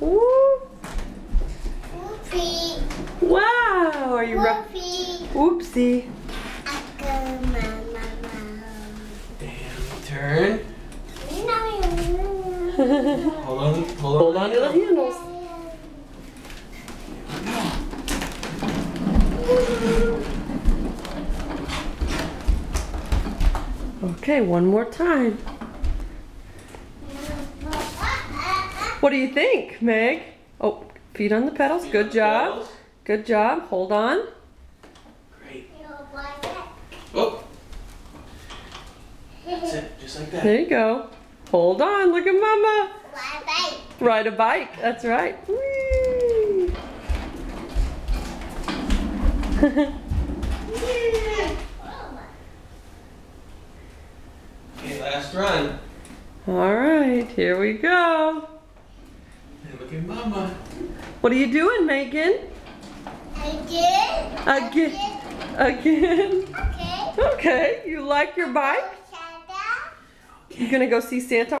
Woo. Whoopsie. Wow, are you ready? Whoopsie. Oopsie. And turn. Hold on Hold on to the handles. Okay, one more time. What do you think, Meg? Oh, feet on the pedals. Good job. Good job. Hold on. Great. Oh. That's it, just like that. There you go. Hold on. Look at Mama. Ride a bike. That's right. Whee! Okay, last run. All right, here we go. And look at Mama. What are you doing, Megan? Again. Again. Okay. Okay, you like your bike? Santa. You gonna go see Santa?